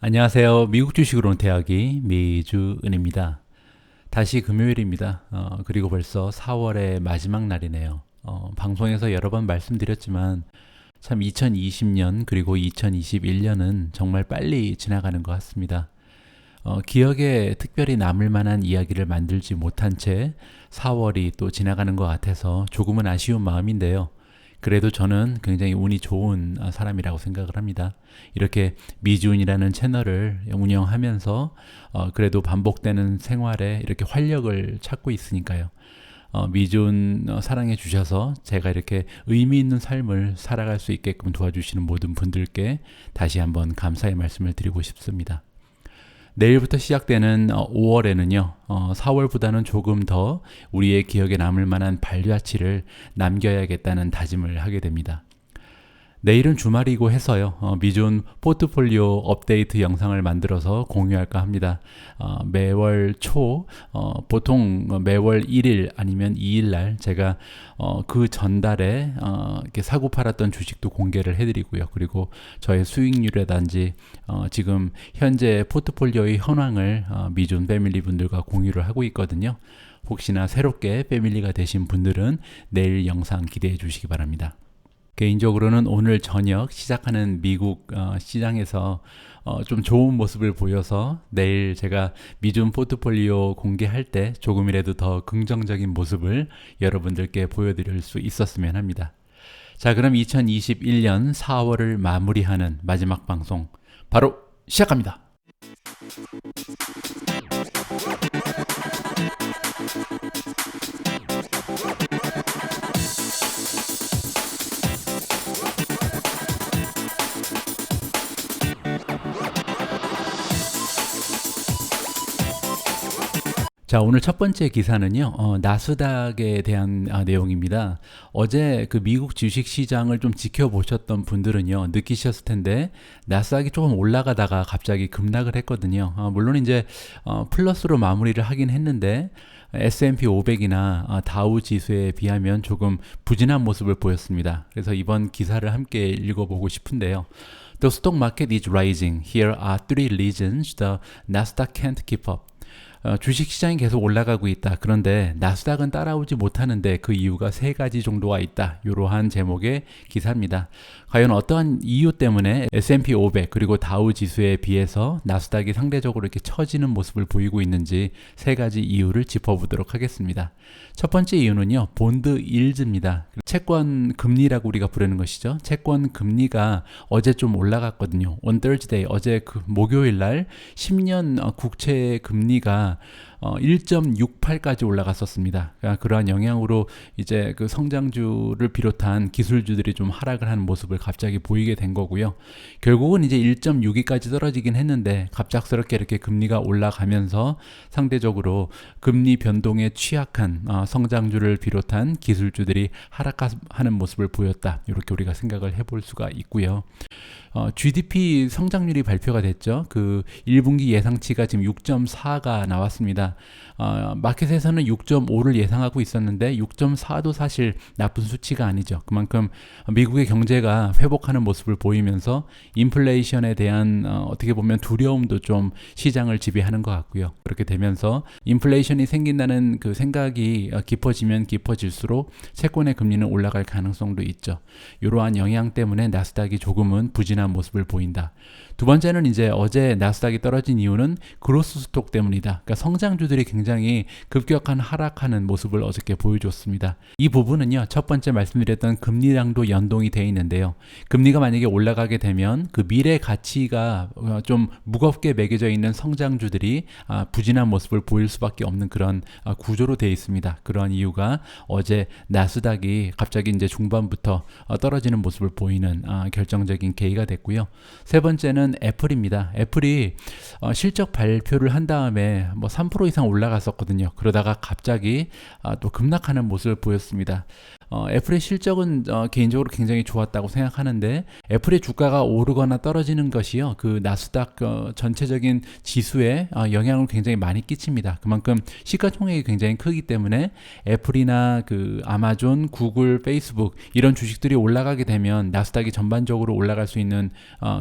안녕하세요. 미국 주식으로 은퇴하기 미주은입니다. 다시 금요일입니다. 그리고 벌써 4월의 마지막 날이네요. 방송에서 여러 번 말씀드렸지만 참 2020년 그리고 2021년은 정말 빨리 지나가는 것 같습니다. 기억에 특별히 남을 만한 이야기를 만들지 못한 채 4월이 또 지나가는 것 같아서 조금은 아쉬운 마음인데요. 그래도 저는 굉장히 운이 좋은 사람이라고 생각을 합니다. 이렇게 미주운이라는 채널을 운영하면서 그래도 반복되는 생활에 이렇게 활력을 찾고 있으니까요. 미주운 사랑해 주셔서 제가 이렇게 의미 있는 삶을 살아갈 수 있게끔 도와주시는 모든 분들께 다시 한번 감사의 말씀을 드리고 싶습니다. 내일부터 시작되는 5월에는요, 4월보다는 조금 더 우리의 기억에 남을 만한 발자취를 남겨야겠다는 다짐을 하게 됩니다. 내일은 주말이고 해서요. 미존 포트폴리오 업데이트 영상을 만들어서 공유할까 합니다. 매월 초 보통 매월 1일 아니면 2일 날 제가 그 전달에 이렇게 사고 팔았던 주식도 공개를 해드리고요. 그리고 저의 수익률이라든지 지금 현재 포트폴리오의 현황을 미존 패밀리 분들과 공유를 하고 있거든요. 혹시나 새롭게 패밀리가 되신 분들은 내일 영상 기대해 주시기 바랍니다. 개인적으로는 오늘 저녁 시작하는 미국 시장에서 좀 좋은 모습을 보여서 내일 제가 미준 포트폴리오 공개할 때 조금이라도 더 긍정적인 모습을 여러분들께 보여드릴 수 있었으면 합니다. 자, 그럼 2021년 4월을 마무리하는 마지막 방송 바로 시작합니다. 자, 오늘 첫 번째 기사는요, 나스닥에 대한 내용입니다. 어제 그 미국 주식 시장을 좀 지켜보셨던 분들은요, 느끼셨을 텐데, 나스닥이 조금 올라가다가 갑자기 급락을 했거든요. 물론 이제, 플러스로 마무리를 하긴 했는데, S&P 500이나 다우 지수에 비하면 조금 부진한 모습을 보였습니다. 그래서 이번 기사를 함께 읽어보고 싶은데요. The stock market is rising. Here are three reasons the Nasdaq can't keep up. 주식시장이 계속 올라가고 있다. 그런데 나스닥은 따라오지 못하는데 그 이유가 세 가지 정도가 있다. 이러한 제목의 기사입니다. 과연 어떠한 이유 때문에 S&P 500 그리고 다우 지수에 비해서 나스닥이 상대적으로 이렇게 처지는 모습을 보이고 있는지 세 가지 이유를 짚어보도록 하겠습니다. 첫 번째 이유는요, 본드 일즈입니다. 채권 금리라고 우리가 부르는 것이죠. 채권 금리가 어제 좀 올라갔거든요. On Thursday, 어제 그 목요일 날 10년 국채 금리가 1.68까지 올라갔었습니다. 그러한 영향으로 이제 그 성장주를 비롯한 기술주들이 좀 하락을 하는 모습을 갑자기 보이게 된 거고요. 결국은 이제 1.62까지 떨어지긴 했는데 갑작스럽게 이렇게 금리가 올라가면서 상대적으로 금리 변동에 취약한 성장주를 비롯한 기술주들이 하락하는 모습을 보였다. 이렇게 우리가 생각을 해볼 수가 있고요. GDP 성장률이 발표가 됐죠. 그 1분기 예상치가 지금 6.4가 나왔습니다. 마켓에서는 6.5를 예상하고 있었는데 6.4도 사실 나쁜 수치가 아니죠. 그만큼 미국의 경제가 회복하는 모습을 보이면서 인플레이션에 대한 어떻게 보면 두려움도 좀 시장을 지배하는 것 같고요. 그렇게 되면서 인플레이션이 생긴다는 그 생각이 깊어지면 깊어질수록 채권의 금리는 올라갈 가능성도 있죠. 이러한 영향 때문에 나스닥이 조금은 부진한 모습을 보인다. 두 번째는 이제 어제 나스닥이 떨어진 이유는 그로스 스톡 때문이다. 그러니까 성장주들이 굉장히 급격한 하락하는 모습을 어저께 보여줬습니다. 이 부분은요, 첫 번째 말씀드렸던 금리랑도 연동이 되어 있는데요. 금리가 만약에 올라가게 되면 그 미래 가치가 좀 무겁게 매겨져 있는 성장주들이 부진한 모습을 보일 수밖에 없는 그런 구조로 되어 있습니다. 그러한 이유가 어제 나스닥이 갑자기 이제 중반부터 떨어지는 모습을 보이는 결정적인 계기가 됐고요. 세 번째는 애플입니다. 애플이 실적 발표를 한 다음에 뭐 3% 이상 올라갔었거든요. 그러다가 갑자기 또 급락하는 모습을 보였습니다. 애플의 실적은 개인적으로 굉장히 좋았다고 생각하는데 애플의 주가가 오르거나 떨어지는 것이요 그 나스닥 전체적인 지수에 영향을 굉장히 많이 끼칩니다. 그만큼 시가총액이 굉장히 크기 때문에 애플이나 그 아마존, 구글, 페이스북 이런 주식들이 올라가게 되면 나스닥이 전반적으로 올라갈 수 있는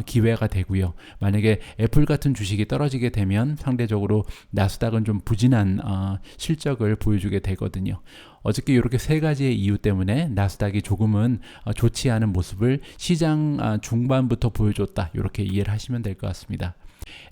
기회가 되고요. 만약에 애플 같은 주식이 떨어지게 되면 상대적으로 나스닥은 좀 부진한 실적을 보여주게 되거든요. 어저께 이렇게 세 가지의 이유 때문에 나스닥이 조금은 좋지 않은 모습을 시장 중반부터 보여줬다. 이렇게 이해를 하시면 될 것 같습니다.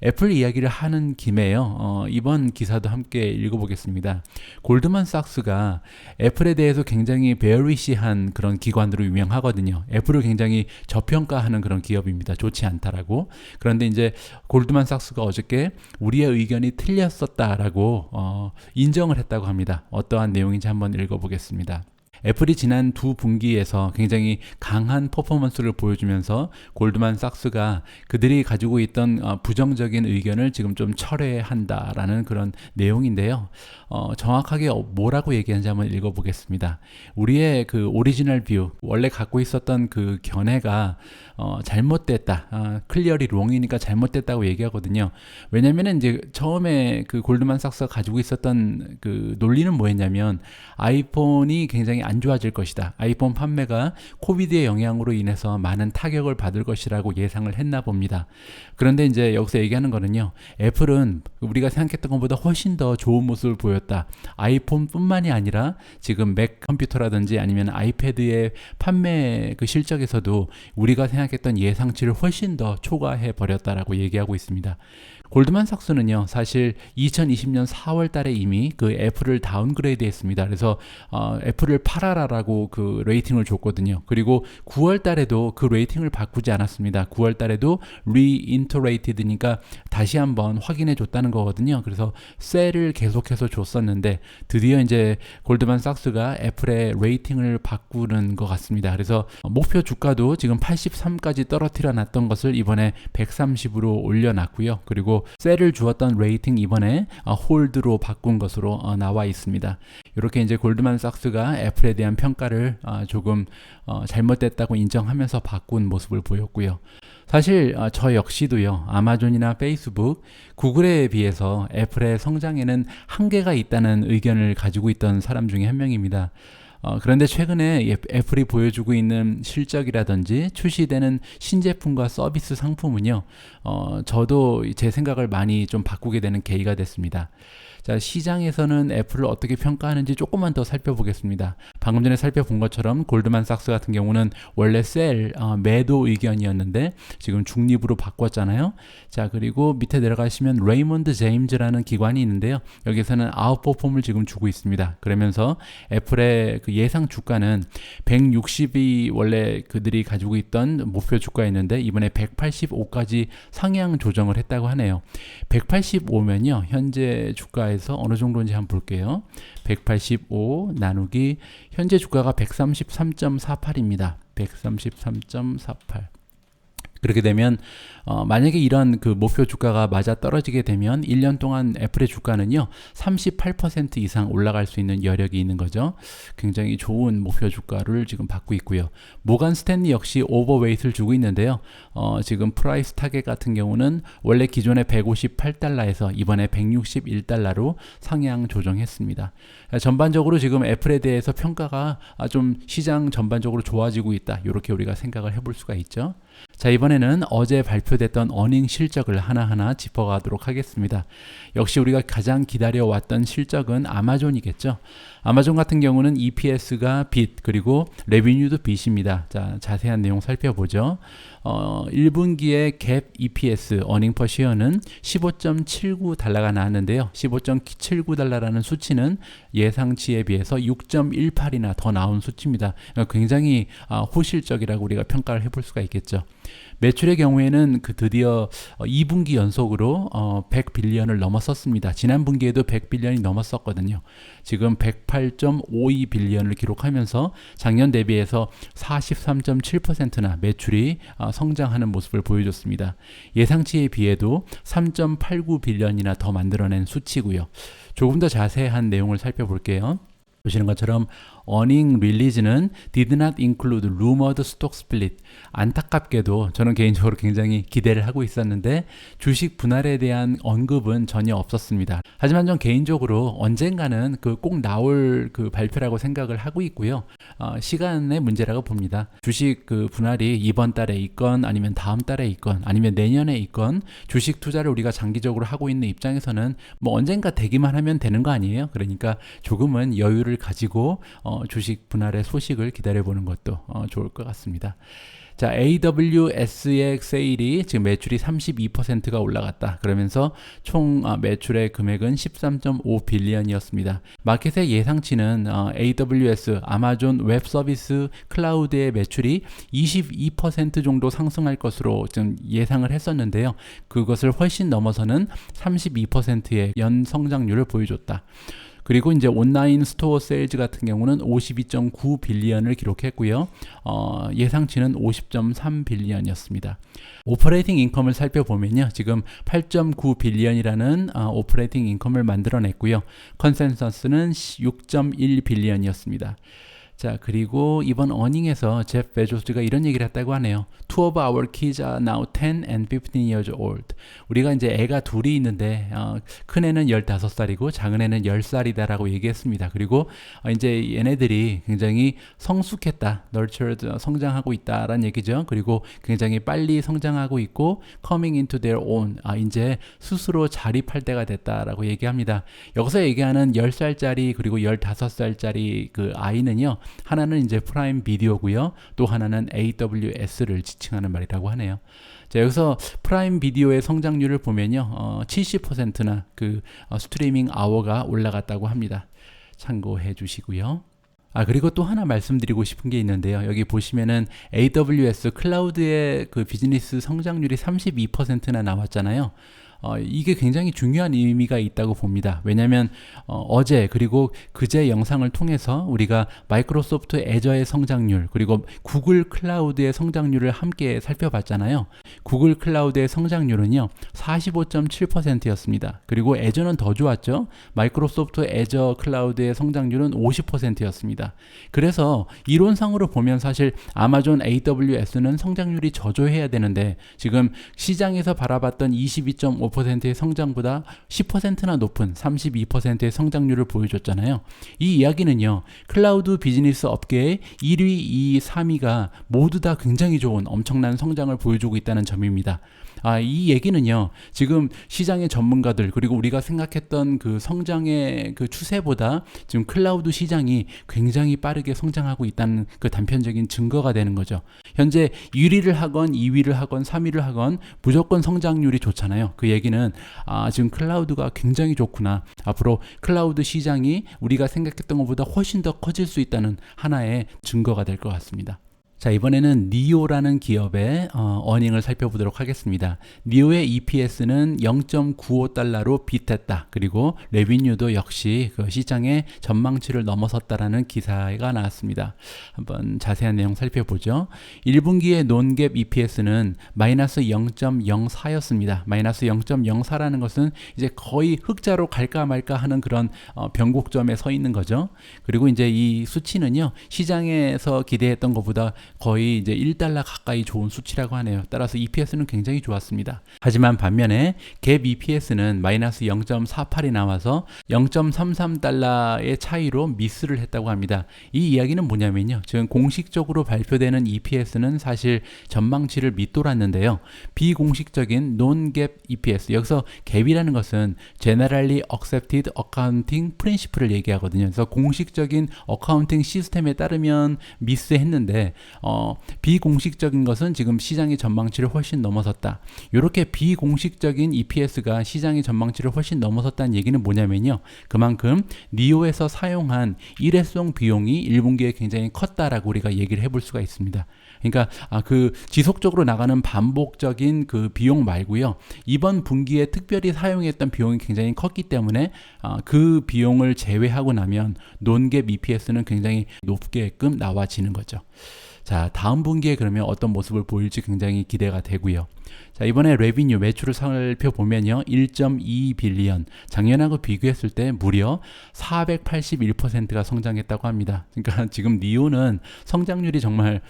애플 이야기를 하는 김에요. 이번 기사도 함께 읽어보겠습니다. 골드만삭스가 애플에 대해서 굉장히 베어리시한 그런 기관으로 유명하거든요. 애플을 굉장히 저평가하는 그런 기업입니다. 좋지 않다라고. 그런데 이제 골드만삭스가 어저께 우리의 의견이 틀렸었다라고 인정을 했다고 합니다. 어떠한 내용인지 한번 읽어보겠습니다. 애플이 지난 두 분기에서 굉장히 강한 퍼포먼스를 보여주면서 골드만삭스가 그들이 가지고 있던 부정적인 의견을 지금 좀 철회한다라는 그런 내용인데요. 정확하게 뭐라고 얘기하는지 한번 읽어보겠습니다. 우리의 그 오리지널 뷰, 원래 갖고 있었던 그 견해가 잘못됐다. 클리어리 롱이니까 잘못됐다고 얘기하거든요. 왜냐면은 이제 처음에 그 골드만삭스가 가지고 있었던 그 논리는 뭐였냐면 아이폰이 굉장히 안 좋아질 것이다. 아이폰 판매가 코비드의 영향으로 인해서 많은 타격을 받을 것이라고 예상을 했나 봅니다. 그런데 이제 여기서 얘기하는 거는요. 애플은 우리가 생각했던 것보다 훨씬 더 좋은 모습을 보였다. 아이폰뿐만이 아니라 지금 맥 컴퓨터라든지 아니면 아이패드의 판매 그 실적에서도 우리가 생각했던 예상치를 훨씬 더 초과해 버렸다라고 얘기하고 있습니다. 골드만삭스는요, 사실 2020년 4월 달에 이미 그 애플을 다운그레이드 했습니다. 그래서 애플을 팔아라라고 그 레이팅을 줬거든요. 그리고 9월 달에도 그 레이팅을 바꾸지 않았습니다. 9월 달에도 reiterated니까 다시 한번 확인해 줬다는 거거든요. 그래서 셀을 계속해서 줬었는데 드디어 이제 골드만삭스가 애플의 레이팅을 바꾸는 것 같습니다. 그래서 목표 주가도 지금 83까지 떨어뜨려 놨던 것을 이번에 130으로 올려놨고요. 그리고 셀을 주었던 레이팅 이번에 홀드로 바꾼 것으로 나와 있습니다. 이렇게 이제 골드만삭스가 애플에 대한 평가를 조금 잘못됐다고 인정하면서 바꾼 모습을 보였고요. 사실 저 역시도요. 아마존이나 페이스북, 구글에 비해서 애플의 성장에는 한계가 있다는 의견을 가지고 있던 사람 중에 한 명입니다. 그런데 최근에 애플이 보여주고 있는 실적이라든지 출시되는 신제품과 서비스 상품은요, 저도 제 생각을 많이 좀 바꾸게 되는 계기가 됐습니다. 자, 시장에서는 애플을 어떻게 평가하는지 조금만 더 살펴보겠습니다. 방금 전에 살펴본 것처럼 골드만삭스 같은 경우는 원래 매도 의견이었는데 지금 중립으로 바꿨잖아요. 자, 그리고 밑에 내려가시면 레이먼드 제임즈라는 기관이 있는데요. 여기서는 아웃퍼폼을 지금 주고 있습니다. 그러면서 애플의 그 예상 주가는 160이 원래 그들이 가지고 있던 목표 주가였는데 이번에 185까지 상향 조정을 했다고 하네요. 185면요. 현재 주가에서 어느 정도인지 한번 볼게요. 185 나누기 현재 주가가 133.48입니다. 133.48. 그렇게 되면 만약에 이런 그 목표 주가가 맞아 떨어지게 되면 1년 동안 애플의 주가는요 38% 이상 올라갈 수 있는 여력이 있는 거죠. 굉장히 좋은 목표 주가를 지금 받고 있고요. 모간 스탠리 역시 오버웨이트를 주고 있는데요. 지금 프라이스 타겟 같은 경우는 원래 기존에 158달러에서 이번에 161달러로 상향 조정했습니다. 전반적으로 지금 애플에 대해서 평가가 좀 시장 전반적으로 좋아지고 있다. 이렇게 우리가 생각을 해볼 수가 있죠. 자, 이번에는 어제 발표됐던 어닝 실적을 하나하나 짚어가도록 하겠습니다. 역시 우리가 가장 기다려왔던 실적은 아마존이겠죠. 아마존 같은 경우는 EPS가 빗, 그리고 레비뉴도 빗입니다. 자, 자세한 내용 살펴보죠. 1분기의 갭 EPS, 어닝 퍼 시어는 15.79달러가 나왔는데요. 15.79달러라는 수치는 예상치에 비해서 6.18이나 더 나온 수치입니다. 굉장히 호실적이라고 우리가 평가를 해볼 수가 있겠죠. 매출의 경우에는 드디어 2분기 연속으로 100빌리언을 넘었었습니다. 지난 분기에도 100빌리언이 넘었었거든요. 지금 108.52빌리언을 기록하면서 작년 대비해서 43.7%나 매출이 성장하는 모습을 보여줬습니다. 예상치에 비해도 3.89빌리언이나 더 만들어낸 수치고요. 조금 더 자세한 내용을 살펴볼게요. 보시는 것처럼 earning release는 did not include rumored stock split. 안타깝게도 저는 개인적으로 굉장히 기대를 하고 있었는데 주식 분할에 대한 언급은 전혀 없었습니다. 하지만 전 개인적으로 언젠가는 그 꼭 나올 그 발표라고 생각을 하고 있고요. 시간의 문제라고 봅니다. 주식 그 분할이 이번 달에 있건 아니면 다음 달에 있건 아니면 내년에 있건 주식 투자를 우리가 장기적으로 하고 있는 입장에서는 뭐 언젠가 되기만 하면 되는 거 아니에요? 그러니까 조금은 여유를 가지고 주식 분할의 소식을 기다려보는 것도 좋을 것 같습니다. 자, AWS의 세일이 지금 매출이 32%가 올라갔다. 그러면서 총 매출의 금액은 13.5 빌리언이었습니다. 마켓의 예상치는 AWS, 아마존 웹 서비스 클라우드의 매출이 22% 정도 상승할 것으로 좀 예상을 했었는데요. 그것을 훨씬 넘어서는 32%의 연 성장률을 보여줬다. 그리고 이제 온라인 스토어 세일즈 같은 경우는 52.9 빌리언을 기록했고요. 예상치는 50.3 빌리언이었습니다. 오퍼레이팅 인컴을 살펴보면요. 지금 8.9 빌리언이라는 오퍼레이팅 인컴을 만들어냈고요. 컨센서스는 6.1 빌리언이었습니다. 자, 그리고 이번 어닝에서 제프 베조스가 이런 얘기를 했다고 하네요. Two of our kids are now 10 and 15 years old. 우리가 이제 애가 둘이 있는데 큰 애는 15살이고 작은 애는 10살이다라고 얘기했습니다. 그리고 이제 얘네들이 굉장히 성숙했다, nurtured, 성장하고 있다라는 얘기죠. 그리고 굉장히 빨리 성장하고 있고 coming into their own, 이제 스스로 자립할 때가 됐다라고 얘기합니다. 여기서 얘기하는 10살짜리 그리고 15살짜리 그 아이는요. 하나는 이제 프라임 비디오고요. 또 하나는 AWS를 지칭하는 말이라고 하네요. 자, 여기서 프라임 비디오의 성장률을 보면요. 70%나 그 스트리밍 아워가 올라갔다고 합니다. 참고해 주시고요. 그리고 또 하나 말씀드리고 싶은 게 있는데요. 여기 보시면은 AWS 클라우드의 그 비즈니스 성장률이 32%나 나왔잖아요. 이게 굉장히 중요한 의미가 있다고 봅니다. 왜냐하면 어제 그리고 그제 영상을 통해서 우리가 마이크로소프트 애저의 성장률 그리고 구글 클라우드의 성장률을 함께 살펴봤잖아요. 구글 클라우드의 성장률은요 45.7%였습니다. 그리고 애저는 더 좋았죠. 마이크로소프트 애저 클라우드의 성장률은 50%였습니다. 그래서 이론상으로 보면 사실 아마존 AWS는 성장률이 저조해야 되는데 지금 시장에서 바라봤던 22.5%의 성장보다 10%나 높은 32%의 성장률을 보여줬잖아요. 이 이야기는요. 클라우드 비즈니스 업계의 1위, 2위, 3위가 모두 다 굉장히 좋은 엄청난 성장을 보여주고 있다는 점입니다. 이 얘기는요. 지금 시장의 전문가들 그리고 우리가 생각했던 그 성장의 그 추세보다 지금 클라우드 시장이 굉장히 빠르게 성장하고 있다는 그 단편적인 증거가 되는 거죠. 현재 1위를 하건 2위를 하건 3위를 하건 무조건 성장률이 좋잖아요. 그 얘기는 지금 클라우드가 굉장히 좋구나. 앞으로 클라우드 시장이 우리가 생각했던 것보다 훨씬 더 커질 수 있다는 하나의 증거가 될 것 같습니다. 자, 이번에는 니오라는 기업의 어닝을 살펴보도록 하겠습니다. 니오의 EPS는 0.95달러로 빗했다. 그리고 레비뉴도 역시 그 시장의 전망치를 넘어섰다라는 기사가 나왔습니다. 한번 자세한 내용 살펴보죠. 1분기의 논갭 EPS는 마이너스 0.04였습니다. 마이너스 0.04라는 것은 이제 거의 흑자로 갈까 말까 하는 그런 변곡점에 서 있는 거죠. 그리고 이제 이 수치는요, 시장에서 기대했던 것보다 거의 이제 1달러 가까이 좋은 수치라고 하네요. 따라서 EPS는 굉장히 좋았습니다. 하지만 반면에 갭 EPS는 마이너스 0.48이 나와서 0.33달러의 차이로 미스를 했다고 합니다. 이 이야기는 뭐냐면요. 지금 공식적으로 발표되는 EPS는 사실 전망치를 밑돌았는데요. 비공식적인 non-GAAP EPS, 여기서 갭이라는 것은 Generally Accepted Accounting Principle을 얘기하거든요. 그래서 공식적인 어카운팅 시스템에 따르면 미스했는데 비공식적인 것은 지금 시장의 전망치를 훨씬 넘어섰다. 이렇게 비공식적인 EPS가 시장의 전망치를 훨씬 넘어섰다는 얘기는 뭐냐면요. 그만큼 니오에서 사용한 일회성 비용이 1분기에 굉장히 컸다라고 우리가 얘기를 해볼 수가 있습니다. 그러니까 그 지속적으로 나가는 반복적인 그 비용 말고요. 이번 분기에 특별히 사용했던 비용이 굉장히 컸기 때문에 그 비용을 제외하고 나면 논갭 EPS는 굉장히 높게끔 나와지는 거죠. 자, 다음 분기에 그러면 어떤 모습을 보일지 굉장히 기대가 되고요. 자, 이번에 레비뉴 매출을 살펴보면요. 1.2 빌리언. 작년하고 비교했을 때 무려 481%가 성장했다고 합니다. 그러니까 지금 니오는 성장률이 정말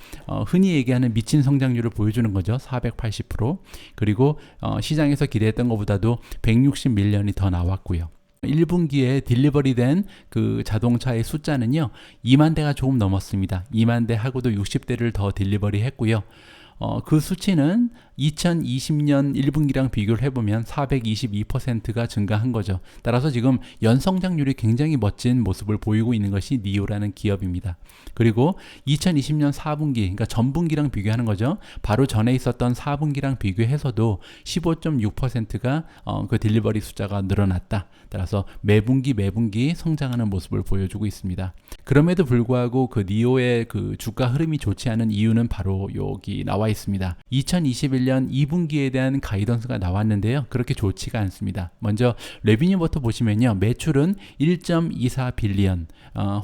흔히 얘기하는 미친 성장률을 보여주는 거죠. 480%. 그리고 시장에서 기대했던 것보다도 160밀리언이 더 나왔고요. 1분기에 딜리버리된 그 자동차의 숫자는요, 2만 대가 조금 넘었습니다. 2만 대 하고도 60대를 더 딜리버리 했고요. 그 수치는 2020년 1분기랑 비교를 해보면 422%가 증가한 거죠. 따라서 지금 연성장률이 굉장히 멋진 모습을 보이고 있는 것이 니오라는 기업입니다. 그리고 2020년 4분기, 그러니까 전분기랑 비교하는 거죠. 바로 전에 있었던 4분기랑 비교해서도 15.6%가 그 딜리버리 숫자가 늘어났다. 따라서 매분기 성장하는 모습을 보여주고 있습니다. 그럼에도 불구하고 그 니오의 그 주가 흐름이 좋지 않은 이유는 바로 여기 나와 있습니다. 2021년 2분기에 대한 가이던스가 나왔는데요. 그렇게 좋지가 않습니다. 먼저 레비뉴부터 보시면요. 매출은 1.24 빌리언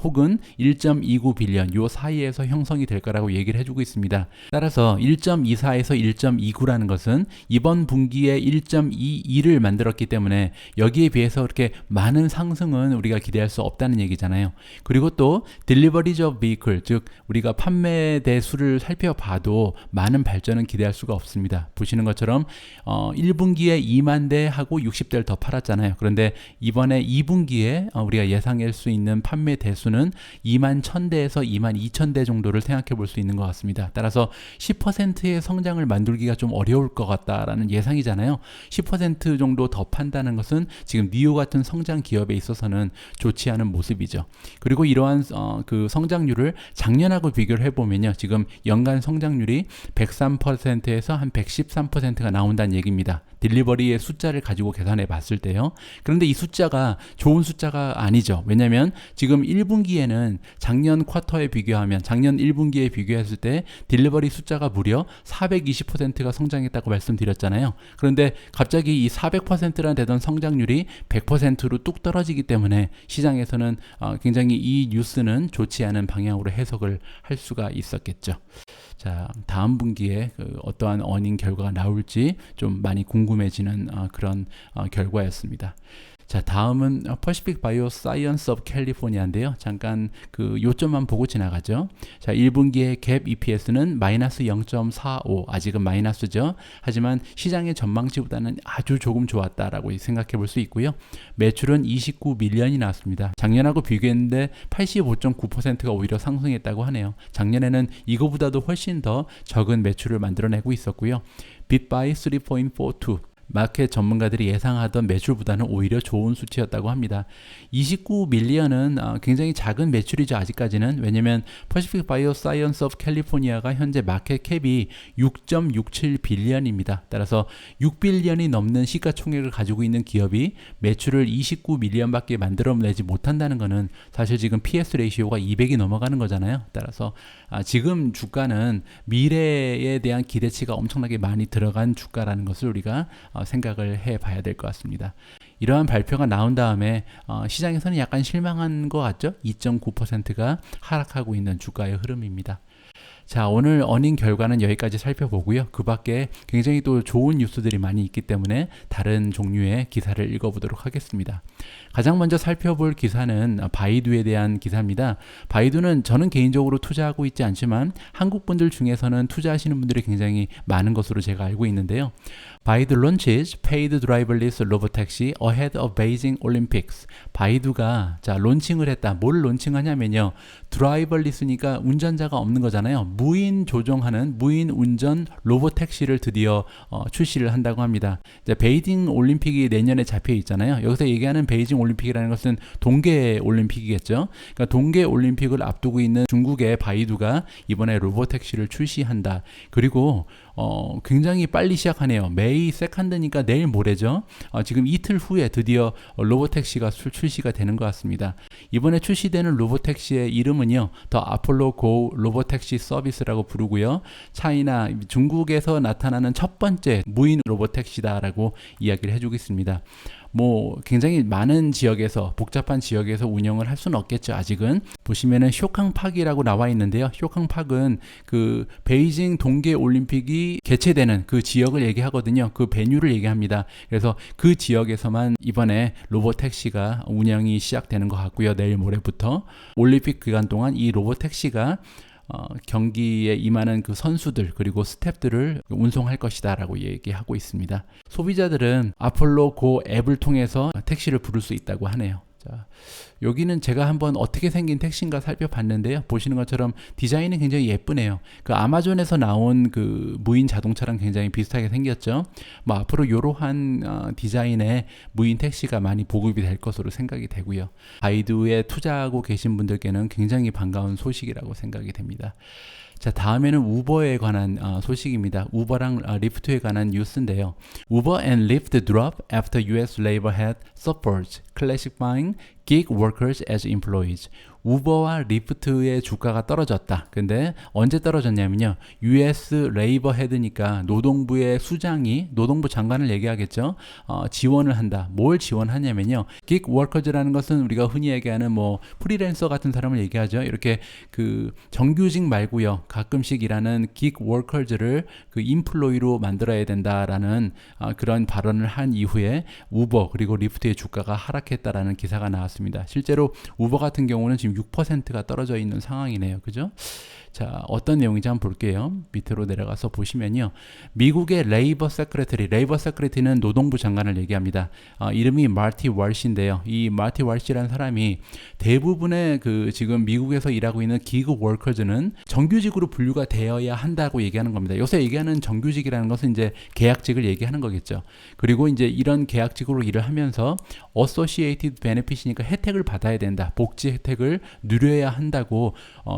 혹은 1.29 빌리언 요 사이에서 형성이 될 거라고 얘기를 해주고 있습니다. 따라서 1.24에서 1.29라는 것은 이번 분기에 1.22를 만들었기 때문에 여기에 비해서 그렇게 많은 상승은 우리가 기대할 수 없다는 얘기잖아요. 그리고 또 Deliveries of Vehicle, 즉 우리가 판매 대수를 살펴봐도 많은 발전은 기대할 수가 없습니다. 보시는 것처럼 1분기에 2만 대 하고 60대를 더 팔았잖아요. 그런데 이번에 2분기에 우리가 예상할 수 있는 판매 대수는 2만 1000대에서 2만 2000대 정도를 생각해 볼 수 있는 것 같습니다. 따라서 10%의 성장을 만들기가 좀 어려울 것 같다라는 예상이잖아요. 10% 정도 더 판다는 것은 지금 니오 같은 성장 기업에 있어서는 좋지 않은 모습이죠. 그리고 이러한 그 성장률을 작년하고 비교를 해보면요. 지금 연간 성장률이 103%에서 한 113%가 나온다는 얘기입니다. 딜리버리의 숫자를 가지고 계산해 봤을 때요. 그런데 이 숫자가 좋은 숫자가 아니죠. 왜냐하면 지금 1분기에는 작년 쿼터에 비교하면 작년 1분기에 비교했을 때 딜리버리 숫자가 무려 420%가 성장했다고 말씀드렸잖아요. 그런데 갑자기 이 400%나 되던 성장률이 100%로 뚝 떨어지기 때문에 시장에서는 굉장히 이 뉴스는 좋지 않은 방향으로 해석을 할 수가 있었겠죠. 자, 다음 분기에 어떠한 어닝 결과가 나올지 좀 많이 궁금해지는 그런 결과였습니다. 자, 다음은 퍼시픽 바이오 사이언스 오브 캘리포니아인데요. 잠깐 그 요점만 보고 지나가죠. 자, 1분기의 갭 EPS는 마이너스 0.45, 아직은 마이너스죠. 하지만 시장의 전망치보다는 아주 조금 좋았다라고 생각해 볼 수 있고요. 매출은 29밀리언이 나왔습니다. 작년하고 비교했는데 85.9%가 오히려 상승했다고 하네요. 작년에는 이거보다도 훨씬 더 적은 매출을 만들어내고 있었고요. beat by 3.42. 마켓 전문가들이 예상하던 매출보다는 오히려 좋은 수치였다고 합니다. 29밀리언은 굉장히 작은 매출이죠. 아직까지는. 왜냐면 퍼시픽 바이오 사이언스 오브 캘리포니아가 현재 마켓 캡이 6.67 빌리언입니다. 따라서 6빌리언이 넘는 시가총액을 가지고 있는 기업이 매출을 29밀리언밖에 만들어내지 못한다는 것은 사실 지금 PS 레이시오가 200이 넘어가는 거잖아요. 따라서 지금 주가는 미래에 대한 기대치가 엄청나게 많이 들어간 주가라는 것을 우리가 생각을 해봐야 될 것 같습니다. 이러한 발표가 나온 다음에 시장에서는 약간 실망한 것 같죠? 2.9%가 하락하고 있는 주가의 흐름입니다. 자, 오늘 어닝 결과는 여기까지 살펴보고요. 그 밖에 굉장히 또 좋은 뉴스들이 많이 있기 때문에 다른 종류의 기사를 읽어보도록 하겠습니다. 가장 먼저 살펴볼 기사는 바이두에 대한 기사입니다. 바이두는 저는 개인적으로 투자하고 있지 않지만 한국 분들 중에서는 투자하시는 분들이 굉장히 많은 것으로 제가 알고 있는데요. Baidu launches paid driverless robotaxi ahead of Beijing Olympics. 바이두가 론칭을 했다. 뭘 론칭하냐면요. 드라이버리스니까 운전자가 없는 거잖아요. 무인 조종하는 무인 운전 로보택시를 드디어 출시를 한다고 합니다. 베이징 올림픽이 내년에 잡혀 있잖아요. 여기서 얘기하는 베이징 올림픽이라는 것은 동계 올림픽이겠죠. 그러니까 동계 올림픽을 앞두고 있는 중국의 바이두가 이번에 로보택시를 출시한다. 그리고 굉장히 빨리 시작하네요. 메이 세컨드니까 내일 모레죠. 지금 이틀 후에 드디어 로보택시가 출시가 되는 것 같습니다. 이번에 출시되는 로보택시의 이름은요, 더 아폴로 고 로보택시 서비스라고 부르고요. 차이나 중국에서 나타나는 첫 번째 무인 로보택시다라고 이야기를 해주고 있습니다. 뭐 굉장히 많은 지역에서, 복잡한 지역에서 운영을 할 수는 없겠죠. 아직은 보시면은 쇼캉팍이라고 나와 있는데요. 쇼캉팍은 그 베이징 동계 올림픽이 개최되는 그 지역을 얘기하거든요. 그 베뉴를 얘기합니다. 그래서 그 지역에서만 이번에 로보택시가 운영이 시작되는 것 같고요. 내일 모레부터 올림픽 기간 동안 이 로보택시가 경기에 임하는 그 선수들 그리고 스태프들을 운송할 것이다 라고 얘기하고 있습니다. 소비자들은 아폴로 고 앱을 통해서 택시를 부를 수 있다고 하네요. 자, 여기는 제가 한번 어떻게 생긴 택시인가 살펴봤는데요. 보시는 것처럼 디자인이 굉장히 예쁘네요. 그 아마존에서 나온 그 무인 자동차랑 굉장히 비슷하게 생겼죠. 뭐 앞으로 이러한 디자인의 무인 택시가 많이 보급이 될 것으로 생각이 되고요. 바이두에 투자하고 계신 분들께는 굉장히 반가운 소식이라고 생각이 됩니다. 자, 다음에는 우버에 관한 소식입니다. 우버랑 리프트에 관한 뉴스인데요. Uber and Lyft drop after US labor had supports classifying gig workers as employees. 우버와 리프트의 주가가 떨어졌다. 근데 언제 떨어졌냐면요. US 레이버 헤드니까 노동부의 수장이, 노동부 장관을 얘기하겠죠. 지원을 한다. 뭘 지원하냐면요. gig workers라는 것은 우리가 흔히 얘기하는 뭐 프리랜서 같은 사람을 얘기하죠. 이렇게 그 정규직 말고요. 가끔씩 일하는 gig workers를 그 인플로이로 만들어야 된다라는 그런 발언을 한 이후에 우버 그리고 리프트의 주가가 하락했다라는 기사가 나왔습니다. 실제로 우버 같은 경우는 지금 6%가 떨어져 있는 상황이네요. 그죠? 자, 어떤 내용인지 한번 볼게요. 밑으로 내려가서 보시면요. 미국의 레이버 세크레터리는 노동부 장관을 얘기합니다. 이름이 마티 월시인데요. 이 마티 월시라는 사람이 대부분의 그 지금 미국에서 일하고 있는 기그 워커즈는 정규직으로 분류가 되어야 한다고 얘기하는 겁니다. 요새 얘기하는 정규직이라는 것은 이제 계약직을 얘기하는 거겠죠. 그리고 이제 이런 계약직으로 일을 하면서 어소시에이티드 베네핏이니까 혜택을 받아야 된다. 복지 혜택을 누려야 한다고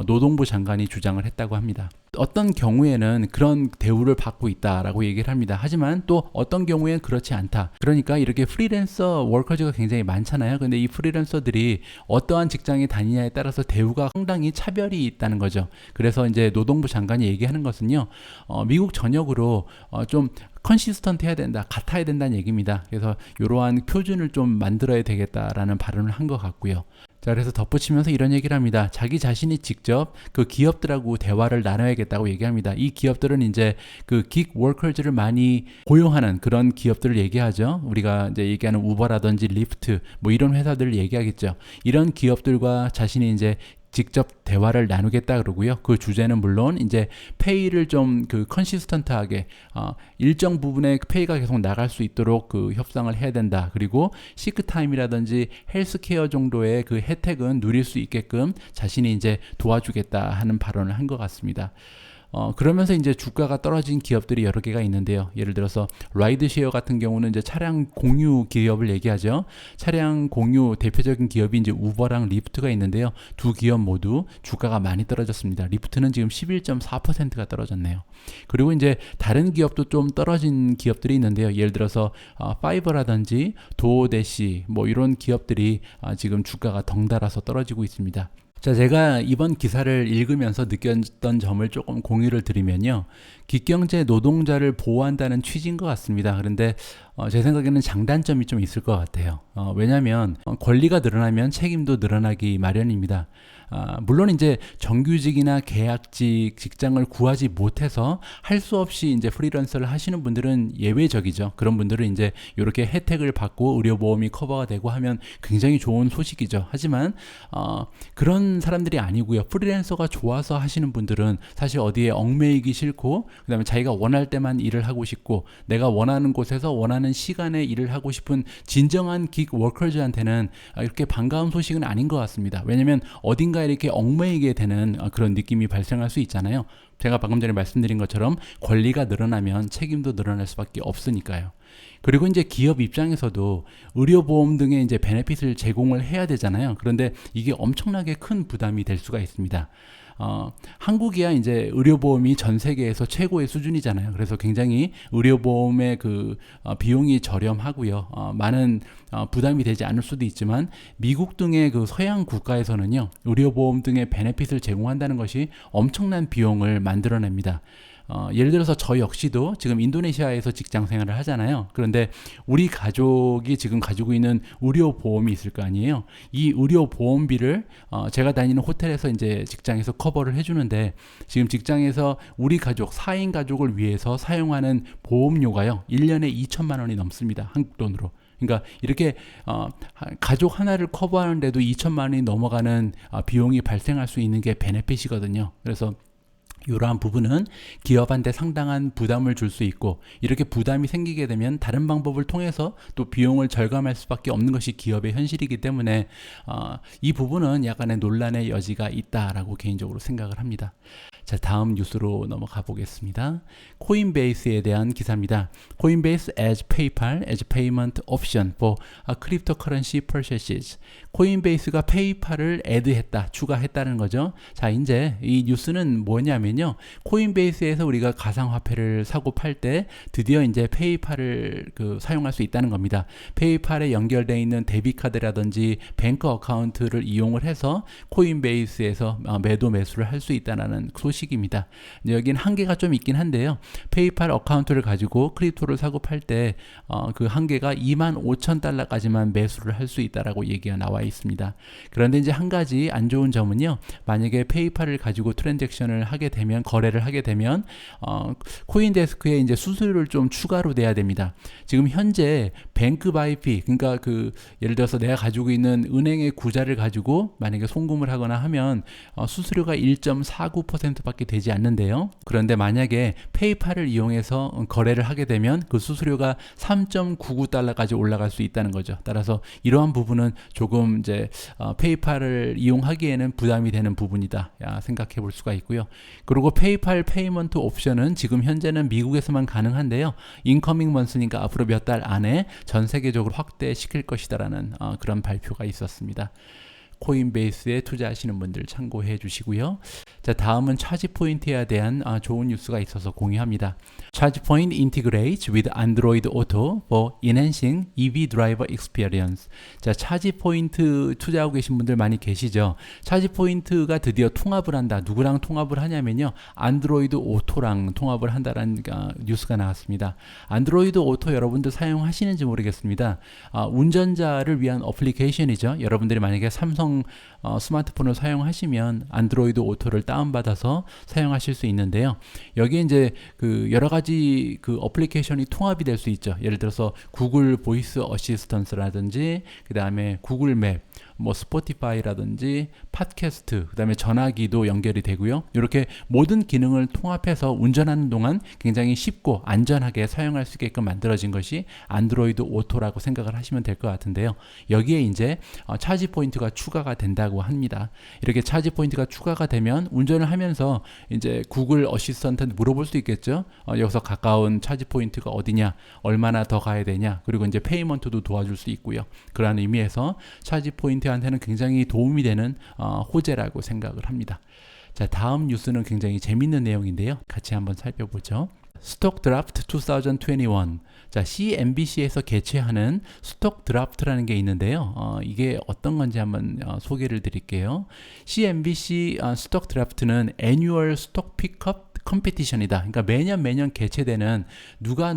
노동부 장관이 주장을 했다고 합니다. 어떤 경우에는 그런 대우를 받고 있다라고 얘기를 합니다. 하지만 또 어떤 경우에는 그렇지 않다. 그러니까 이렇게 프리랜서 워커즈가 굉장히 많잖아요. 근데 이 프리랜서들이 어떠한 직장에 다니냐에 따라서 대우가 상당히 차별이 있다는 거죠. 그래서 이제 노동부 장관이 얘기하는 것은요. 미국 전역으로 좀 컨시스턴트 해야 된다, 같아야 된다는 얘기입니다. 그래서 이러한 표준을 좀 만들어야 되겠다라는 발언을 한 것 같고요. 자, 그래서 덧붙이면서 이런 얘기를 합니다. 자기 자신이 직접 그 기업들하고 대화를 나눠야겠다고 얘기합니다. 이 기업들은 이제 그 gig workers를 많이 고용하는 그런 기업들을 얘기하죠. 우리가 이제 얘기하는 우버라든지 리프트 뭐 이런 회사들을 얘기하겠죠. 이런 기업들과 자신이 이제 직접 대화를 나누겠다 그러고요. 그 주제는 물론 이제 페이를 좀 그 컨시스턴트하게 일정 부분의 페이가 계속 나갈 수 있도록 그 협상을 해야 된다. 그리고 시크타임이라든지 헬스케어 정도의 그 혜택은 누릴 수 있게끔 자신이 이제 도와주겠다 하는 발언을 한 것 같습니다. 그러면서 이제 주가가 떨어진 기업들이 여러 개가 있는데요. 예를 들어서 라이드쉐어 같은 경우는 이제 차량 공유 기업을 얘기하죠. 차량 공유 대표적인 기업이 이제 우버랑 리프트가 있는데요. 두 기업 모두 주가가 많이 떨어졌습니다. 리프트는 지금 11.4%가 떨어졌네요. 그리고 이제 다른 기업도 좀 떨어진 기업들이 있는데요. 예를 들어서 파이버라든지 도어대시 뭐 이런 기업들이 지금 주가가 덩달아서 떨어지고 있습니다. 자, 제가 이번 기사를 읽으면서 느꼈던 점을 조금 공유를 드리면요. 기경제 노동자를 보호한다는 취지인 것 같습니다. 그런데 제 생각에는 장단점이 좀 있을 것 같아요. 왜냐하면 권리가 늘어나면 책임도 늘어나기 마련입니다. 물론 이제 정규직이나 계약직 직장을 구하지 못해서 할 수 없이 이제 프리랜서를 하시는 분들은 예외적이죠. 그런 분들은 이제 이렇게 혜택을 받고 의료보험이 커버가 되고 하면 굉장히 좋은 소식이죠. 하지만 그런 사람들이 아니고요. 프리랜서가 좋아서 하시는 분들은 사실 어디에 얽매이기 싫고 그다음에 자기가 원할 때만 일을 하고 싶고 내가 원하는 곳에서 원하는 시간에 일을 하고 싶은 진정한 긱 워커즈한테는 이렇게 반가운 소식은 아닌 것 같습니다. 왜냐하면 어딘가에 이렇게 얽매이게 되는 그런 느낌이 발생할 수 있잖아요. 제가 방금 전에 말씀드린 것처럼 권리가 늘어나면 책임도 늘어날 수밖에 없으니까요. 그리고 이제 기업 입장에서도 의료보험 등의 이제 베네핏을 제공을 해야 되잖아요. 그런데 이게 엄청나게 큰 부담이 될 수가 있습니다. 한국이야 이제 의료보험이 전 세계에서 최고의 수준이잖아요. 그래서 굉장히 의료보험의 그 비용이 저렴하고요. 많은 부담이 되지 않을 수도 있지만 미국 등의 그 서양 국가에서는요, 의료보험 등의 베네핏을 제공한다는 것이 엄청난 비용을 만들어냅니다. 예를 들어서 저 역시도 지금 인도네시아에서 직장 생활을 하잖아요. 그런데 우리 가족이 지금 가지고 있는 의료보험이 있을 거 아니에요. 이 의료보험비를 제가 다니는 호텔에서 이제 직장에서 커버를 해주는데, 지금 직장에서 우리 가족 4인 가족을 위해서 사용하는 보험료가요 1년에 2천만 원이 넘습니다. 한국 돈으로. 그러니까 이렇게 가족 하나를 커버하는데도 2천만 원이 넘어가는 비용이 발생할 수 있는 게 베네핏이거든요. 그래서 이러한 부분은 기업한테 상당한 부담을 줄 수 있고, 이렇게 부담이 생기게 되면 다른 방법을 통해서 또 비용을 절감할 수밖에 없는 것이 기업의 현실이기 때문에 이 부분은 약간의 논란의 여지가 있다라고 개인적으로 생각을 합니다. 자, 다음 뉴스로 넘어가 보겠습니다. 코인베이스에 대한 기사입니다. 코인베이스 as PayPal as payment option for cryptocurrency purchases. 코인베이스가 페이팔을 애드했다, 추가했다는 거죠. 자, 이제 이 뉴스는 뭐냐면요, 코인베이스에서 우리가 가상화폐를 사고 팔 때 드디어 이제 페이팔을 사용할 수 있다는 겁니다. 페이팔에 연결되어 있는 데비카드라든지 뱅크 어카운트를 이용을 해서 코인베이스에서 매도 매수를 할 수 있다는 소식입니다. 여기는 한계가 좀 있긴 한데요, 페이팔 어카운트를 가지고 크립토를 사고 팔 때 그 한계가 25,000달러까지만 매수를 할 수 있다라고 얘기가 나와 있습니다. 그런데 이제 한 가지 안 좋은 점은요, 만약에 페이팔을 가지고 트랜잭션을 하게 되면, 거래를 하게 되면 코인데스크에 이제 수수료를 좀 추가로 내야 됩니다. 지금 현재 뱅크 바이피, 그러니까 예를 들어서 내가 가지고 있는 은행의 구자를 가지고 만약에 송금을 하거나 하면 수수료가 1.49%밖에 되지 않는데요. 그런데 만약에 페이팔을 이용해서 거래를 하게 되면 그 수수료가 3.99달러까지 올라갈 수 있다는 거죠. 따라서 이러한 부분은 조금 이제 페이팔을 이용하기에는 부담이 되는 부분이다 생각해 볼 수가 있고요. 그리고 페이팔 페이먼트 옵션은 지금 현재는 미국에서만 가능한데요, 인커밍 먼스니까 앞으로 몇 달 안에 전 세계적으로 확대시킬 것이다라는 그런 발표가 있었습니다. 코인베이스에 투자하시는 분들 참고해 주시고요. 자, 다음은 차지포인트에 대한 좋은 뉴스가 있어서 공유합니다. 차지포인트 integrates with Android Auto for enhancing EV driver experience. 자, 차지포인트 투자하고 계신 분들 많이 계시죠? 차지포인트가 드디어 통합을 한다. 누구랑 통합을 하냐면요, 안드로이드 오토랑 통합을 한다는 뉴스가 나왔습니다. 안드로이드 오토 여러분들 사용하시는지 모르겠습니다. 운전자를 위한 어플리케이션이죠. 여러분들이 만약에 삼성 스마트폰을 사용하시면 안드로이드 오토를 다운받아서 사용하실 수 있는데요. 여기에 이제 여러 가지 어플리케이션이 통합이 될 수 있죠. 예를 들어서 구글 보이스 어시스턴스라든지, 그 다음에 구글 맵, 스포티파이라든지 팟캐스트, 그 다음에 전화기도 연결이 되고요. 이렇게 모든 기능을 통합해서 운전하는 동안 굉장히 쉽고 안전하게 사용할 수 있게끔 만들어진 것이 안드로이드 오토라고 생각을 하시면 될 것 같은데요. 여기에 이제 차지 포인트가 추가가 된다고 합니다. 이렇게 차지 포인트가 추가가 되면 운전을 하면서 이제 구글 어시스턴트한테 물어볼 수 있겠죠. 여기서 가까운 차지 포인트가 어디냐, 얼마나 더 가야 되냐, 그리고 이제 페이먼트도 도와줄 수 있고요. 그러한 의미에서 차지 포인트한테는 굉장히 도움이 되는 호재라고 생각을 합니다. 자, 다음 뉴스는 굉장히 재밌는 내용인데요, 같이 한번 살펴보죠. 스톡 드라프트 2021. 자, CNBC에서 개최하는 스톡 드라프트라는 게 있는데요. 이게 어떤 건지 한번 소개를 드릴게요. CNBC 스톡 드라프트는 애뉴얼 스톡 픽업 컴피티션이다. 그러니까 매년 개최되는 누가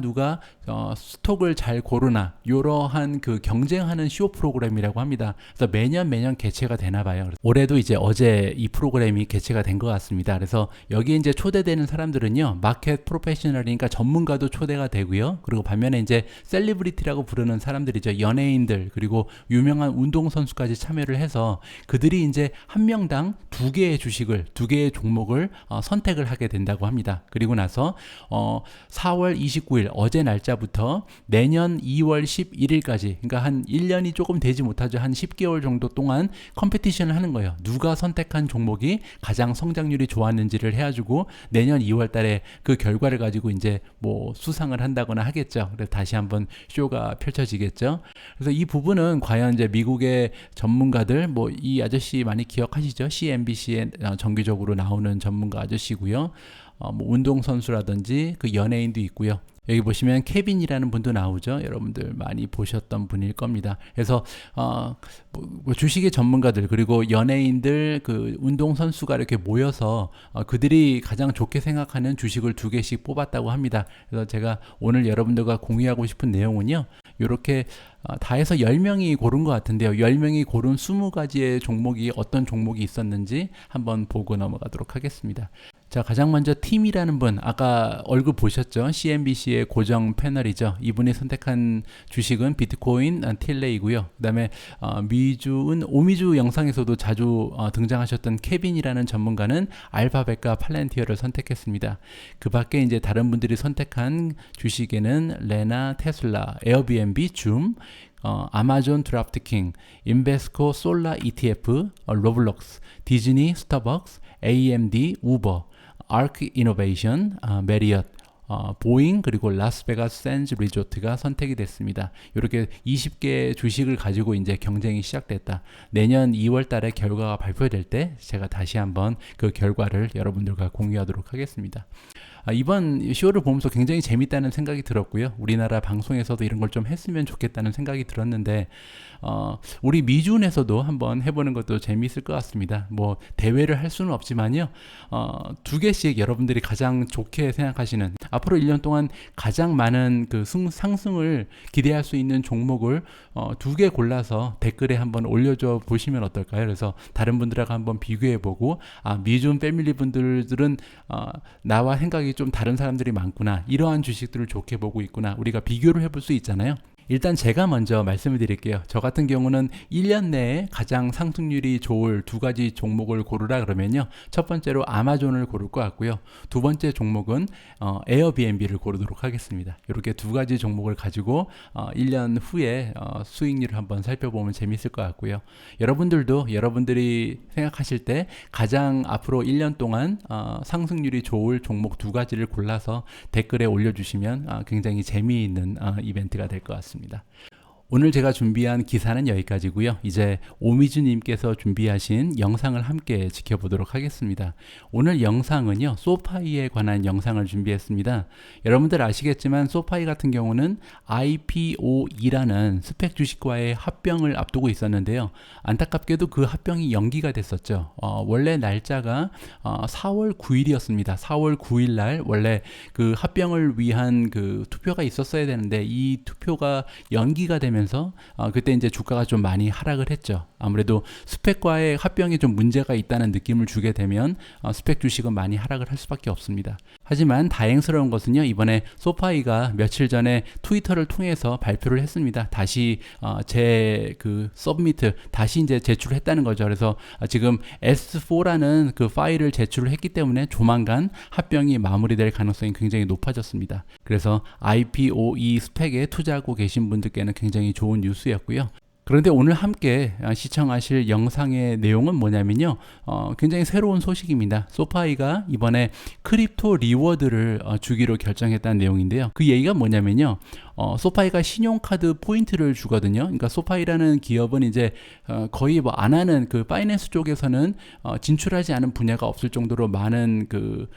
스톡을 잘 고르나, 이러한 경쟁하는 쇼 프로그램이라고 합니다. 그래서 매년 개최가 되나 봐요. 올해도 이제 어제 이 프로그램이 개최가 된 것 같습니다. 그래서 여기에 이제 초대되는 사람들은요, 마켓 프로페셔널이니까 전문가도 초대가 되고요. 그리고 반면에 이제 셀리브리티라고 부르는 사람들이죠. 연예인들, 그리고 유명한 운동선수까지 참여를 해서 그들이 이제 한 명당 2개의 주식을, 2개의 종목을 선택을 하게 된다고 된다고 합니다. 그리고 나서 4월 29일 어제 날짜부터 내년 2월 11일까지, 그러니까 한 1년이 조금 되지 못하죠. 한 10개월 정도 동안 컴피티션을 하는 거예요. 누가 선택한 종목이 가장 성장률이 좋았는지를 해가지고 내년 2월 달에 그 결과를 가지고 이제 뭐 수상을 한다거나 하겠죠. 그래서 다시 한번 쇼가 펼쳐지겠죠. 그래서 이 부분은 과연 이제 미국의 전문가들, 뭐 이 아저씨 많이 기억하시죠? CNBC에 정기적으로 나오는 전문가 아저씨고요. 뭐 운동선수라든지 그 연예인도 있고요. 여기 보시면 케빈이라는 분도 나오죠. 여러분들 많이 보셨던 분일 겁니다. 그래서 뭐 주식의 전문가들 그리고 연예인들 그 운동선수가 이렇게 모여서 그들이 가장 좋게 생각하는 주식을 2개씩 뽑았다고 합니다. 그래서 제가 오늘 여러분들과 공유하고 싶은 내용은요. 이렇게 다 해서 10명이 고른 것 같은데요. 10명이 고른 20가지의 종목이 어떤 종목이 있었는지 한번 보고 넘어가도록 하겠습니다. 자, 가장 먼저 팀이라는 분, 아까 얼굴 보셨죠? CNBC의 고정 패널이죠. 이분이 선택한 주식은 비트코인 틸레이고요. 그 다음에 미주은 오미주 영상에서도 자주 등장하셨던 케빈이라는 전문가는 알파벳과 팔렌티어를 선택했습니다. 그 밖에 이제 다른 분들이 선택한 주식에는 레나, 테슬라, 에어비앤비, 줌, 아마존 드랍트킹, 인베스코 솔라 ETF, 로블록스, 디즈니, 스타벅스, AMD, 우버, 아크 이노베이션, 메리엇, 보잉 그리고 라스베가스 샌즈 리조트가 선택이 됐습니다. 이렇게 20개 주식을 가지고 이제 경쟁이 시작됐다. 내년 2월 달에 결과가 발표될 때 제가 다시 한번 그 결과를 여러분들과 공유하도록 하겠습니다. 이번 쇼를 보면서 굉장히 재밌다는 생각이 들었고요. 우리나라 방송에서도 이런 걸 좀 했으면 좋겠다는 생각이 들었는데 우리 미주에서도 한번 해보는 것도 재미있을 것 같습니다. 뭐 대회를 할 수는 없지만요. 2개씩 여러분들이 가장 좋게 생각하시는 앞으로 1년 동안 가장 많은 그 상승을 기대할 수 있는 종목을 2개 골라서 댓글에 한번 올려줘 보시면 어떨까요? 그래서 다른 분들하고 한번 비교해보고 미주 패밀리 분들은 나와 생각이 좀 다른 사람들이 많구나. 이러한 주식들을 좋게 보고 있구나. 우리가 비교를 해볼 수 있잖아요. 일단 제가 먼저 말씀을 드릴게요. 저 같은 경우는 1년 내에 가장 상승률이 좋을 2가지 종목을 고르라 그러면요. 첫 번째로 아마존을 고를 것 같고요. 두 번째 종목은 에어비앤비를 고르도록 하겠습니다. 이렇게 2가지 종목을 가지고 1년 후에 수익률을 한번 살펴보면 재밌을 것 같고요. 여러분들도 여러분들이 생각하실 때 가장 앞으로 1년 동안 상승률이 좋을 종목 2가지를 골라서 댓글에 올려주시면 굉장히 재미있는 이벤트가 될 것 같습니다. 오늘 제가 준비한 기사는 여기까지고요. 이제 오미주님께서 준비하신 영상을 함께 지켜보도록 하겠습니다. 오늘 영상은요. 소파이에 관한 영상을 준비했습니다. 여러분들 아시겠지만 소파이 같은 경우는 IPOE라는 스펙 주식과의 합병을 앞두고 있었는데요. 안타깝게도 그 합병이 연기가 됐었죠. 원래 날짜가 4월 9일이었습니다. 4월 9일 날 원래 그 합병을 위한 그 투표가 있었어야 되는데 이 투표가 연기가 되면서 그때 이제 주가가 좀 많이 하락을 했죠. 아무래도 스펙과의 합병에 좀 문제가 있다는 느낌을 주게 되면 스펙 주식은 많이 하락을 할 수밖에 없습니다. 하지만 다행스러운 것은요. 이번에 소파이가 며칠 전에 트위터를 통해서 발표를 했습니다. 다시 제 그 서브미트 다시 이제 제출을 했다는 거죠. 그래서 지금 S4라는 그 파일을 제출을 했기 때문에 조만간 합병이 마무리될 가능성이 굉장히 높아졌습니다. 그래서 IPOE 스펙에 투자하고 계신 분들께는 굉장히 좋은 뉴스였고요. 그런데 오늘 함께 시청하실 영상의 내용은 뭐냐면요. 굉장히 새로운 소식입니다. 소파이가 이번에 크립토 리워드를 주기로 결정했다는 내용인데요. 그 얘기가 뭐냐면요. 소파이가 신용카드 포인트를 주거든요. 그러니까 소파이라는 기업은 이제 거의 뭐 안 하는 그 파이낸스 쪽에서는 진출하지 않은 분야가 없을 정도로 많은 그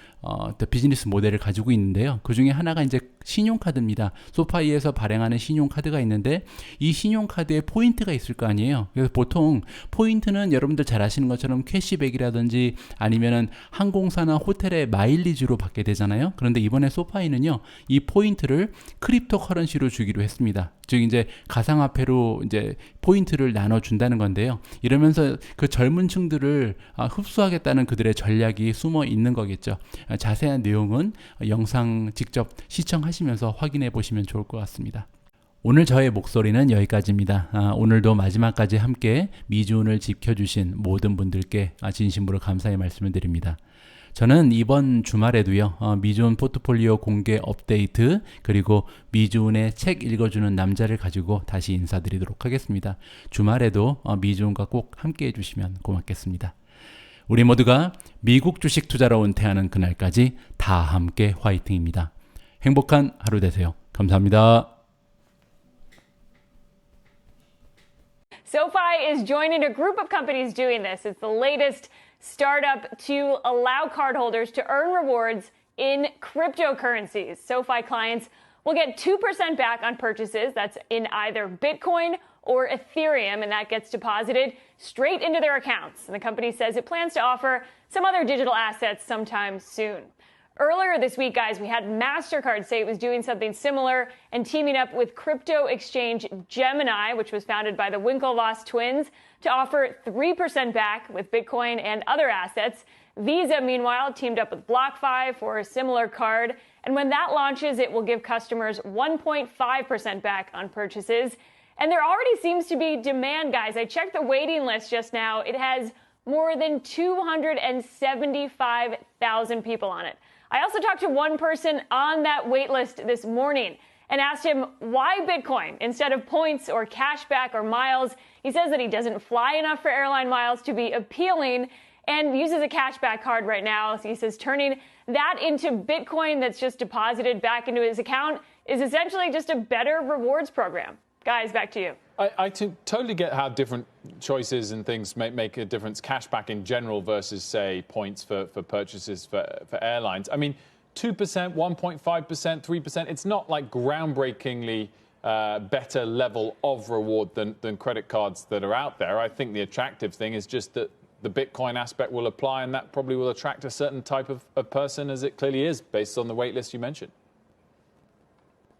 비즈니스 모델을 가지고 있는데요. 그 중에 하나가 이제 신용카드입니다. 소파이에서 발행하는 신용카드가 있는데 이 신용카드에 포인트가 있을 거 아니에요. 그래서 보통 포인트는 여러분들 잘 아시는 것처럼 캐시백이라든지 아니면은 항공사나 호텔의 마일리지로 받게 되잖아요. 그런데 이번에 소파이는요, 이 포인트를 크립토 커런시로 주기로 했습니다. 즉 이제 가상화폐로 이제 포인트를 나눠준다는 건데요. 이러면서 그 젊은 층들을 흡수하겠다는 그들의 전략이 숨어 있는 거겠죠. 자세한 내용은 영상 직접 시청하시면서 확인해 보시면 좋을 것 같습니다. 오늘 저의 목소리는 여기까지입니다. 오늘도 마지막까지 함께 미주운을 지켜주신 모든 분들께 진심으로 감사의 말씀을 드립니다. 저는 이번 주말에도요, 미주은 포트폴리오 공개 업데이트, 그리고 미주은의 책 읽어주는 남자를 가지고 다시 인사드리도록 하겠습니다. 주말에도 미주은과 꼭 함께 해주시면 고맙겠습니다. 우리 모두가 미국 주식 투자로 은퇴하는 그날까지 다 함께 화이팅입니다. 행복한 하루 되세요. 감사합니다. SoFi is joining a group of companies doing this. It's the latest startup to allow cardholders to earn rewards in cryptocurrencies. SoFi clients will get 2% back on purchases. That's in either Bitcoin or Ethereum, and that gets deposited straight into their accounts. And the company says it plans to offer some other digital assets sometime soon. Earlier this week, guys, we had MasterCard say it was doing something similar and teaming up with crypto exchange Gemini, which was founded by the Winklevoss twins, to offer 3% back with Bitcoin and other assets. Visa, meanwhile, teamed up with BlockFi for a similar card. And when that launches, it will give customers 1.5% back on purchases. And there already seems to be demand, guys. I checked the waiting list just now. It has more than 275,000 people on it. I also talked to one person on that wait list this morning and asked him why Bitcoin instead of points or cashback or miles. He says that he doesn't fly enough for airline miles to be appealing and uses a cashback card right now. So he says turning that into Bitcoin that's just deposited back into his account is essentially just a better rewards program. Guys, back to you. I totally get how different choices and things make a difference. Cashback in general versus, say, points for purchases for airlines. I mean, 2%, 1.5%, 3%, it's not like groundbreakingly better level of reward than credit cards that are out there. I think the attractive thing is just that the Bitcoin aspect will apply, and that probably will attract a certain type of person, as it clearly is, based on the wait list you mentioned.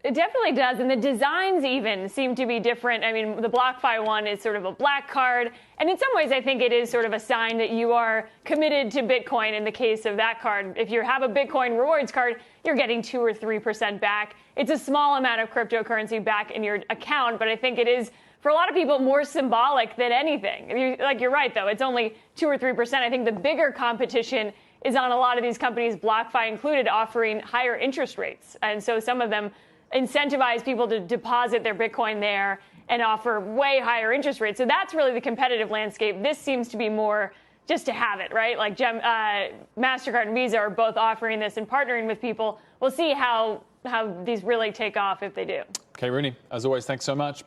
It definitely does, and the designs even seem to be different. I mean, the BlockFi one is sort of a black card, and in some ways I think it is sort of a sign that you are committed to Bitcoin in the case of that card. If you have a Bitcoin rewards card, you're getting 2 or 3% back. It's a small amount of cryptocurrency back in your account, but I think it is, for a lot of people, more symbolic than anything. You're right, though. It's only 2 or 3%. I think the bigger competition is on a lot of these companies, BlockFi included, offering higher interest rates. And so some of them incentivize people to deposit their Bitcoin there and offer way higher interest rates. So that's really the competitive landscape. This seems to be more just to have it, right? Like MasterCard and Visa are both offering this and partnering with people. We'll see how these really take off if they do. Kay Rooney, as always, thanks so much.